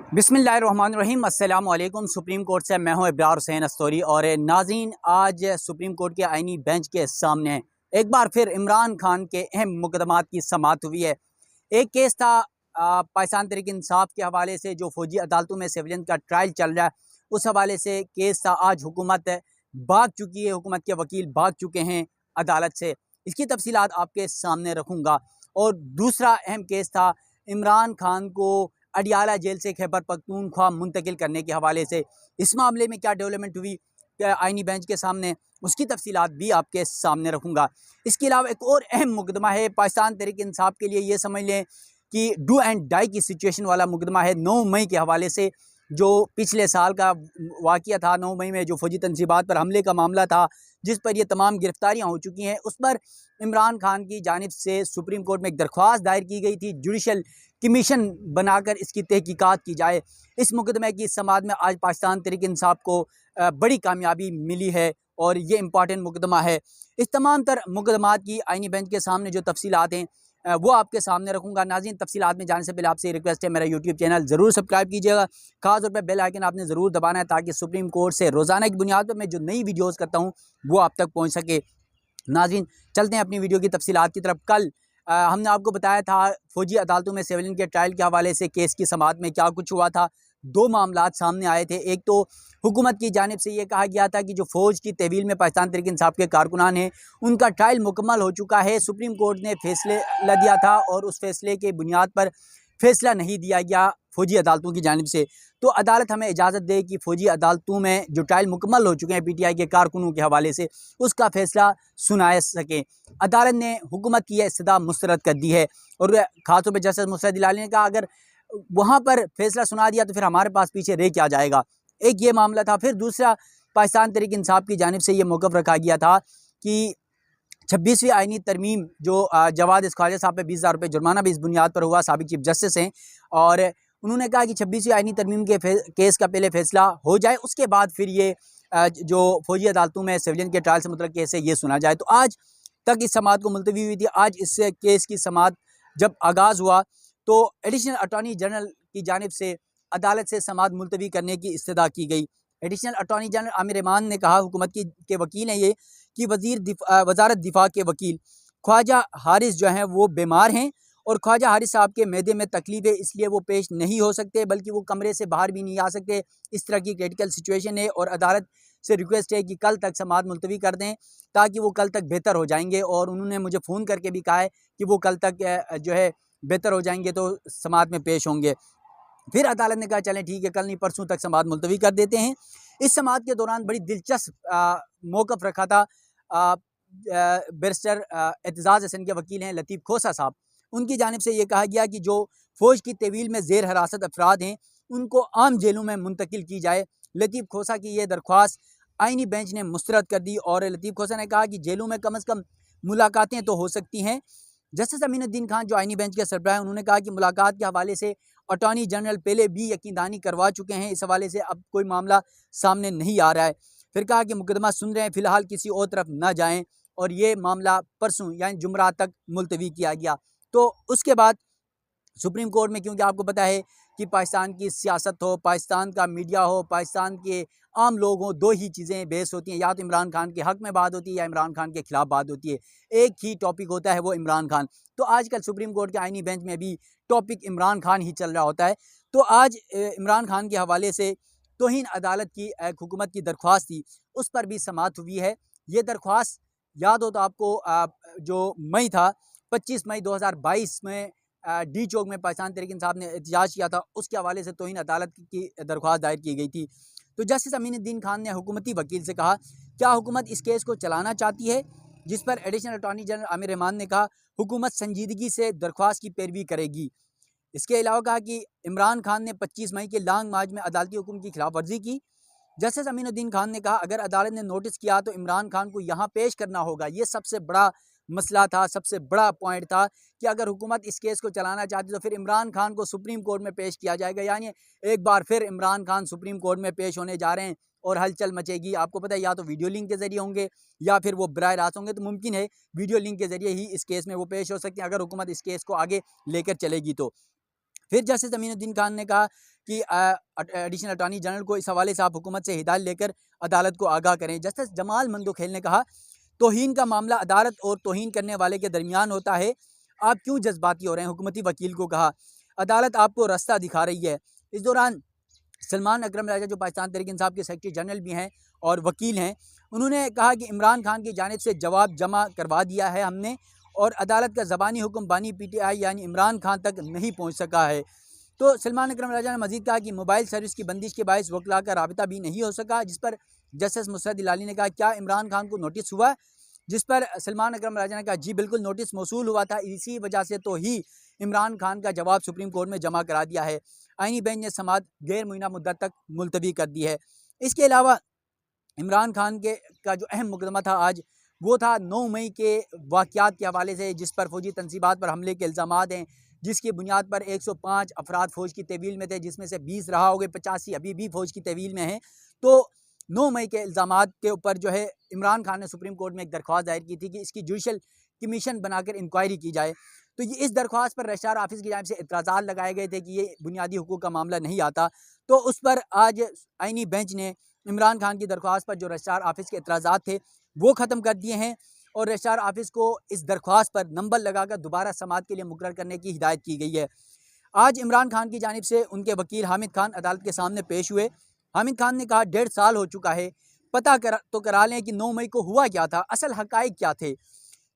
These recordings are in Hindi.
बिस्मिल्लाहिर्रहमानिर्रहीम अस्सलाम वालेकुम। सुप्रीम कोर्ट से मैं हूं इब्रार हुसैन अस्तोरी। और नाज़रीन, आज सुप्रीम कोर्ट के आईनी बेंच के सामने एक बार फिर इमरान खान के अहम मुकदमात की समाअत हुई है। एक केस था पाकिस्तान तहरीक इंसाफ के हवाले से, जो फौजी अदालतों में सिविलियन का ट्रायल चल रहा है, उस हवाले से केस था। आज हुकूमत भाग चुकी है, हुकूमत के वकील भाग चुके हैं अदालत से। इसकी तफसीलात आपके सामने रखूँगा। और दूसरा अहम केस था इमरान खान को अडियाला जेल से खैबर पख्तूनख्वा मुंतकिल करने के हवाले से। इस मामले में क्या डेवलपमेंट हुई आईनी बेंच के सामने, उसकी तफसीलात भी आपके सामने रखूँगा। इसके अलावा एक और अहम मुकदमा है पाकिस्तान तहरीक इंसाफ के लिए, ये समझ लें कि डू एंड डाई की सिचुएशन वाला मुकदमा है। 9 मई के हवाले से जो पिछले साल का वाक़या था, 9 मई में जो फौजी तनसीबात पर हमले का मामला था, जिस पर ये तमाम गिरफ्तारियाँ हो चुकी हैं, उस पर इमरान खान की जानिब से सुप्रीम कोर्ट में एक दरख्वास्त दायर की गई थी, जुडिशल कमीशन बनाकर इसकी तहकीकात की जाए। इस मुकदमे की समाअत में आज पाकिस्तान तहरीक इंसाफ को बड़ी कामयाबी मिली है और ये इम्पॉर्टेंट मुकदमा है। इस तमाम तर मुकदमात की आईनी बेंच के सामने जो तफसीलात हैं वो आपके सामने रखूँगा। नाज़रीन, तफसीलात में जाने से पहले आपसे रिक्वेस्ट है, मेरा यूट्यूब चैनल ज़रूर सब्सक्राइब कीजिएगा। खास तौर पर बेल आइकन आपने ज़रूर दबाना है, ताकि सुप्रीम कोर्ट से रोज़ाना की बुनियाद पर मैं जो नई वीडियोज़ करता हूँ वो आप तक पहुँच सके। नाज़रीन, चलते हैं अपनी वीडियो की तफसीलात की तरफ। कल हमने आपको बताया था फौजी अदालतों में सिविलियन के ट्रायल के हवाले से केस की समाअत में क्या कुछ हुआ था। 2 मामलात सामने आए थे। एक तो हुकूमत की जानिब से ये कहा गया था कि जो फ़ौज की तहवील में पाकिस्तान तहरीक इंसाफ के कारकुनान हैं, उनका ट्रायल मुकम्मल हो चुका है। सुप्रीम कोर्ट ने फैसला दिया था और उस फैसले के बुनियाद पर फैसला नहीं दिया गया फौजी अदालतों की जानिब से। तो अदालत हमें इजाज़त दे कि फ़ौजी अदालतों में जो ट्रायल मुकम्मल हो चुके हैं PTI के कारकुनों के हवाले से, उसका फ़ैसला सुनाया सकें। अदालत ने हुकूमत की यह इस्तदा मुस्तरद कर दी है और खासतौर पर जस्टिस मुर्शद इलाही ने कहा, अगर वहाँ पर फैसला सुना दिया तो फिर हमारे पास पीछे रह क्या जाएगा। एक ये मामला था। फिर दूसरा, पाकिस्तान तहरीक इंसाफ की जानिब से ये मौक़िफ़ रखा गया था कि 26वीं आईनी तरमीम जो जवाद ख्वाजा साहब पे 20,000 रुपये जुर्माना भी इस बुनियाद पर हुआ, साबिक़ चीफ जस्टिस हैं, और उन्होंने कहा कि 26वीं आईनी तरमीम के केस का पहले फैसला हो जाए, उसके बाद फिर ये जो फौजी अदालतों में सिविलियन के ट्रायल से मुतल्लिक़ केस है ये सुना जाए। तो आज तक इस समाअत को मुलतवी हुई थी। आज इस केस की समाअत जब आगाज़ हुआ तो एडिशनल अटॉर्नी जनरल की जानिब से अदालत से समाअत मुलतवी करने की इस्तदा की गई। एडिशनल अटॉर्नी जनरल आमिर इमान ने कहा, हुकूमत के वकील हैं ये, कि वज़ारत दिफा के वकील ख्वाजा हारिस जो हैं वो बीमार हैं और ख्वाजा हारिस साहब के मैदे में तकलीफ है, इसलिए वो पेश नहीं हो सकते, बल्कि वो कमरे से बाहर भी नहीं आ सकते। इस तरह की क्रिटिकल सिचुएशन है और अदालत से रिक्वेस्ट है कि कल तक समाअत मुलतवी कर दें, ताकि वो कल तक बेहतर हो जाएंगे। और उन्होंने मुझे फ़ोन करके भी कहा है कि वो कल तक जो है बेहतर हो जाएंगे तो समाअत में पेश होंगे। फिर अदालत ने कहा, चलें ठीक है, कल नहीं परसों तक समाअत मुलतवी कर देते हैं। इस समाअत के दौरान बड़ी दिलचस्प मौक़िफ़ रखा था बैरिस्टर एतजाज़ हसन के वकील हैं लतीफ़ खोसा साहब। उनकी जानिब से ये कहा गया कि जो फ़ौज की तहवील में ज़ेर हिरासत अफराद हैं, उनको आम जेलों में मुंतकिल की जाए। लतीफ़ खोसा की ये दरख्वास्त आईनी बेंच ने मुस्तरद कर दी और लतीफ़ खोसा ने कहा कि जेलों में कम से कम मुलाकातें तो हो सकती हैं। जस्टिस अमीनुद्दीन खान जो आईनी बेंच के सरबराह हैं, उन्होंने कहा कि मुलाकात के हवाले से अटॉर्नी जनरल पहले भी यकीनदानी करवा चुके हैं, इस हवाले से अब कोई मामला सामने नहीं आ रहा है। फिर कहा कि मुकदमा सुन रहे हैं, फ़िलहाल किसी और तरफ ना जाएं, और ये मामला परसों यानी जुमरात तक मुलतवी किया गया। तो उसके बाद सुप्रीम कोर्ट में, क्योंकि आपको पता है कि पाकिस्तान की सियासत हो, पाकिस्तान का मीडिया हो, पाकिस्तान के आम लोग हों, 2 ही चीज़ें बेस होती हैं, या तो इमरान खान के हक़ में बात होती है या इमरान खान के ख़िलाफ़ बात होती है। एक ही टॉपिक होता है, वो इमरान खान। तो आजकल सुप्रीम कोर्ट के आईनी बेंच में भी टॉपिक इमरान खान ही चल रहा होता है। तो आज इमरान खान के हवाले से तौहीन अदालत की एक हुकूमत की दरख्वास्त थी, उस पर भी समाअत हुई है। ये दरख्वास्त याद हो तो आपको, जो मई था, 25 मई 2022 में डी चौक में पाकिस्तान तहरीक इंसाफ ने एहतजाज किया था, उसके हवाले से तौहीन अदालत की दरख्वास्त दायर की गई थी। तो जस्टिस अमीनुद्दीन खान ने हुकूमती वकील से कहा, क्या हुकूमत इस केस को चलाना चाहती है? जिस पर additional attorney general Aamir Rahman ने कहा, हुकूमत संजीदगी से दरख्वास्त की पैरवी करेगी। इसके अलावा कहा कि इमरान खान ने 25 मई के लॉन्ग मार्च में अदालती हुक्म की खिलाफ वर्जी की। जस्टिस अमीनुद्दीन खान ने कहा, अगर अदालत ने नोटिस किया तो इमरान खान को यहाँ पेश करना होगा। ये सबसे बड़ा मसला था, सबसे बड़ा पॉइंट था कि अगर हुकूमत इस केस को चलाना चाहती तो फिर इमरान खान को सुप्रीम कोर्ट में पेश किया जाएगा। यानी एक बार फिर इमरान खान सुप्रीम कोर्ट में पेश होने जा रहे हैं और हलचल मचेगी। आपको पता है, या तो वीडियो लिंक के ज़रिए होंगे या फिर वो बराह रास्त होंगे। तो मुमकिन है वीडियो लिंक के ज़रिए ही इस केस में वो पेश हो सकते हैं, अगर हुकूमत इस केस को आगे लेकर चलेगी तो। फिर जस्टिस अमीनुद्दीन खान ने कहा कि एडिशनल अटॉर्नी जनरल को इस हवाले से आप हुकूमत से हिदायत लेकर अदालत को आगाह करें। जस्टिस जमाल मंदोखेल ने कहा, तौहीन का मामला अदालत और तौहीन करने वाले के दरमियान होता है, आप क्यों जज्बाती हो रहे हैं। हुकूमती वकील को कहा, अदालत आपको रास्ता दिखा रही है। इस दौरान सलमान अकरम राजा, जो पाकिस्तान तहरीक इंसाफ के सेक्रेटरी जनरल भी हैं और वकील हैं, उन्होंने कहा कि इमरान खान की जानिब से जवाब जमा करवा दिया है हमने, और अदालत का ज़बानी हुक्म बानी PTI यानी इमरान खान तक नहीं पहुँच सका है। तो सलमान अकरम राजा ने मजीद कहा कि मोबाइल सर्विस की बंदिश के बायस वकला का राबिता भी नहीं हो सका, जिस पर जस्टिस मुसरत इलाली ने कहा, क्या इमरान खान को नोटिस हुआ। जिस पर सलमान अकरम राजा ने कहा, जी बिल्कुल नोटिस मौसूल हुआ था, इसी वजह से तो ही इमरान खान का जवाब सुप्रीम कोर्ट में जमा करा दिया है। आईनी बेंच ने समाअत गैर मुय्यना मुद्दत तक मुलतवी कर दी है। इसके अलावा इमरान खान का जो अहम मुकदमा था आज, वो था 9 मई के वाक़यात के हवाले से, जिस पर फ़ौजी तनसीबात पर हमले के इल्ज़ामात हैं, जिसकी बुनियाद पर 105 अफराद फ़ौज की तहवील में थे, जिसमें से 20 रहा हो गए, 85 अभी भी फ़ौज की तहवील में हैं। तो 9 मई के इल्ज़ामात के ऊपर जो है इमरान खान ने सुप्रीम कोर्ट में एक दरख्वास्त दायर की थी कि इसकी जुडिशल कमीशन बनाकर इंक्वायरी की जाए। तो ये इस दरख्वास्त पर रजिस्ट्रार ऑफिस की जानिब से एतराज़ात लगाए गए थे कि ये बुनियादी हुकूक का मामला नहीं आता। तो उस पर आज आईनी बेंच ने इमरान खान की दरख्वास्त पर जो रजिस्ट्रार ऑफिस के एतराज़ात थे वो ख़त्म कर दिए हैं, और रजिस्ट्रार ऑफिस को इस दरख्वास्त पर नंबर लगाकर दोबारा समाअत के लिए मुकर्रर करने की हिदायत की गई है। आज इमरान खान की जानिब से उनके वकील हामिद खान अदालत के सामने पेश हुए। हामिद खान ने कहा, 1.5 साल हो चुका है, पता करा लें कि 9 मई को हुआ क्या था, असल हक़ाइक़ क्या थे।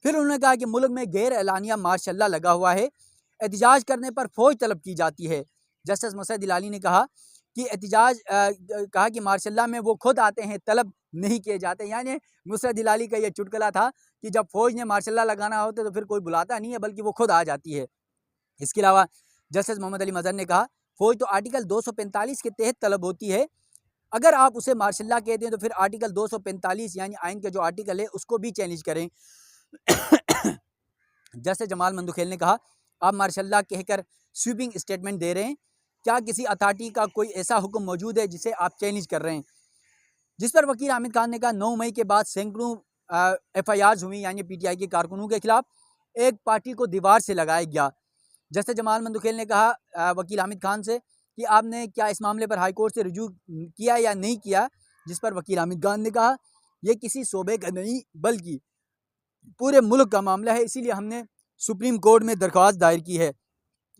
फिर उन्होंने कहा कि मुल्क में गैर एलानिया मार्शल लगा हुआ है, एहतिजाज करने पर फ़ौज तलब की जाती है। जस्टिस मुसरत इलाली ने कहा कि कहा कि मार्शल में वो खुद आते हैं, तलब नहीं किए जाते। यानी मुसरत इलाली का ये चुटकुला था कि जब फ़ौज ने मार्शल लगाना होता तो फिर कोई बुलाता नहीं है, बल्कि वो खुद आ जाती है। इसके अलावा जस्टिस मोहम्मद अली मज़हर ने कहा, फ़ौज तो आर्टिकल 245 के तहत तलब होती है, अगर आप उसे मार्शल कहते हैं तो फिर आर्टिकल 245 यानी आइन का जो आर्टिकल है उसको भी चैलेंज करें। जस्टिस जमाल मंदोखेल ने कहा, आप मार्शल कहकर स्वीपिंग स्टेटमेंट दे रहे हैं, क्या किसी अथॉरिटी का कोई ऐसा हुक्म मौजूद है जिसे आप चैलेंज कर रहे हैं। जिस पर वकील हामिद खान ने कहा, 9 मई के बाद सैकड़ों FIRs हुई, यानी PTI के कारकुनों के खिलाफ, एक पार्टी को दीवार से लगाया गया। जस्टिस जमाल मंदोखेल ने कहा वकील हामिद खान से कि आपने क्या इस मामले पर हाई कोर्ट से रुजू किया या नहीं किया। जिस पर वकील हामिद खान ने कहा, यह किसी शोबे का नहीं बल्कि पूरे मुल्क का मामला है, इसीलिए हमने सुप्रीम कोर्ट में दरख्वास्त दायर की है।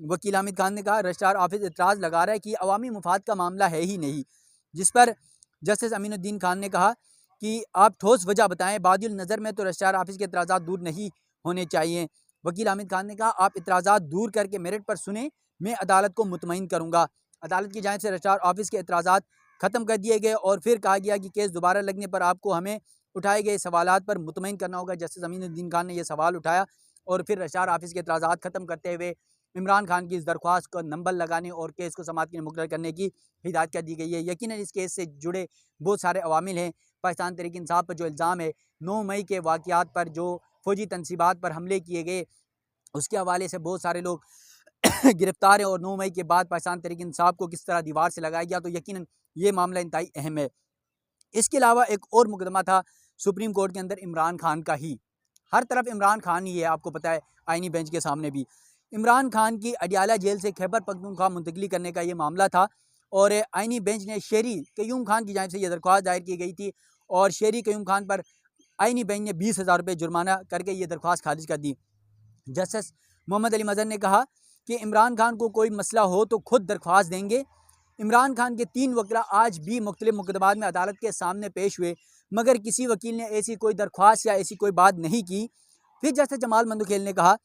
वकील हामिद खान ने कहा, रजिस्ट्रार ऑफिस एतराज़ लगा रहा है कि अवामी मुफाद का मामला है ही नहीं। जिस पर जस्टिस अमीनुद्दीन खान ने कहा कि आप ठोस वजह बताएं, बादिल नज़र में तो रजिस्ट्रार ऑफिस के एतराज़ात दूर नहीं होने चाहिए। वकील हामिद खान ने कहा, आप एतराज़ात दूर करके मेरिट पर सुने, मैं अदालत को मुतमईन करूँगा। अदालत की जानिब से रजिस्ट्रार ऑफिस के एतराज़ात ख़त्म कर दिए गए, और फिर कहा गया कि केस दोबारा लगने पर आपको हमें उठाए गए सवालात पर मुतमईन करना होगा। जस्टिस अमीनुद्दीन खान ने यह सवाल उठाया, और फिर रजिस्ट्रार ऑफिस के एतराज़ात ख़त्म करते हुए इमरान खान की इस दरख्वास्त को नंबर लगाने और केस को समाअत के लिए मुकर्रर करने की हिदायत कर दी गई है। यकीनन इस केस से जुड़े बहुत सारे अवामिल हैं। पाकिस्तान तहरीक इंसाफ पर जो इल्ज़ाम है 9 मई के वाक़यात पर, जो फ़ौजी तनसीबात पर हमले किए गए, उसके हवाले से बहुत सारे लोग गिरफ्तार हैं, और 9 मई के बाद पाकिस्तान तहरीक इंसाफ को किस तरह दीवार से लगाया गया, तो यकीनन ये मामला इंतहाई अहम है। इसके अलावा एक और मुकदमा था सुप्रीम कोर्ट के अंदर इमरान खान का ही। हर तरफ इमरान खान ही है, आपको पता है, आईनी बेंच के सामने भी इमरान खान की अडियाला जेल से खैबर पख्तूनख्वा मुंतकली करने का ये मामला था, और आईनी बेंच ने शेरी कयूम खान की जानिब से यह दरख्वास्त दायर की गई थी, और शेरी कयूम खान पर आईनी बेंच ने 20,000 रुपये जुर्माना करके ये दरख्वास्त खारिज कर दी। जस्टिस मोहम्मद अली मज़हर ने कहा कि इमरान खान को कोई मसला हो तो खुद दरख्वास्त देंगे। इमरान खान के 3 वकला आज भी मुख्तलिफ मुकदमात में अदालत के सामने पेश हुए, मगर किसी वकील ने ऐसी कोई दरख्वास्त या ऐसी कोई बात नहीं की। फिर जस्टिस जमाल मंदोखेल ने कहा,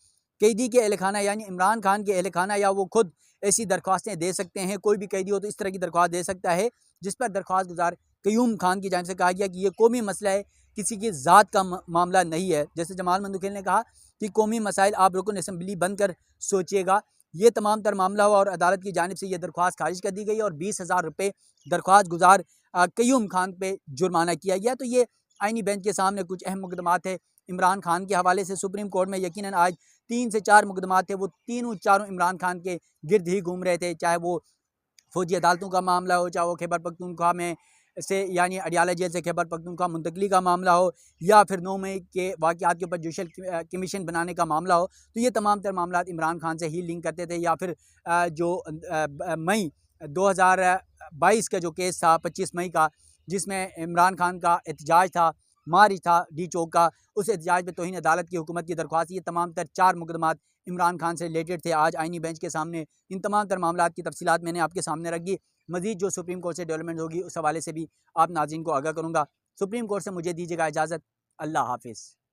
कैदी के अहलखाना यानी इमरान खान के अहलखाना या वो खुद ऐसी दरख्वास्तें दे सकते हैं, कोई भी कैदी हो तो इस तरह की दरख्वास्त दे सकता है। जिस पर दरख्वास्त गुजार कयूम खान की जानिब से कहा गया कि ये कौमी मसला है, किसी की ज़ात का मामला नहीं है। जैसे जमाल मंदोखेल ने कहा कि कौमी मसाइल आप रुकन असम्बली बनकर सोचिएगा, ये तमाम तर मामला हुआ, और अदालत की जानिब से यह दरख्वास्त खारिज कर दी गई, और 20,000 रुपये दरख्वास्त गुजार कयूम खान पे जुर्माना किया गया। तो ये आईनी बेंच के सामने कुछ अहम मुकदमात है इमरान खान के हवाले से। सुप्रीम कोर्ट में यकीनन आज 3 से 4 मुकदमात थे, वो तीनों चारों इमरान खान के गिर्द ही घूम रहे थे, चाहे वो फौजी अदालतों का मामला हो, चाहे वो खैबर पख्तूनख्वा में से यानी अडियाला जेल से खैबर पख्तूनख्वा मुंतकली का मामला हो, या फिर 9 मई के वाक़यात के ऊपर जुडिशल कमीशन बनाने का मामला हो, तो ये तमाम तर मामला इमरान खान से ही लिंक करते थे। या फिर मई 2022 का जो केस था 25 मई का, जिसमें इमरान खान का एहतजाज था, मार्च था डी चौक का, उस एहतजाज पे तौहीन अदालत की हुकूमत की दरख्वास्त, ये तमाम तर 4 मुकदमात इमरान खान से रिलेटेड थे। आज आईनी बेंच के सामने इन तमाम तर मामलात की तफसीलात मैंने आपके सामने रखी। मज़ीद जो सुप्रीम कोर्ट से डेवलपमेंट होगी उस हवाले से भी आप नाज़रीन को आगाह करूँगा। सुप्रीम कोर्ट से मुझे दीजिएगा इजाज़त। अल्लाह हाफ़िज़।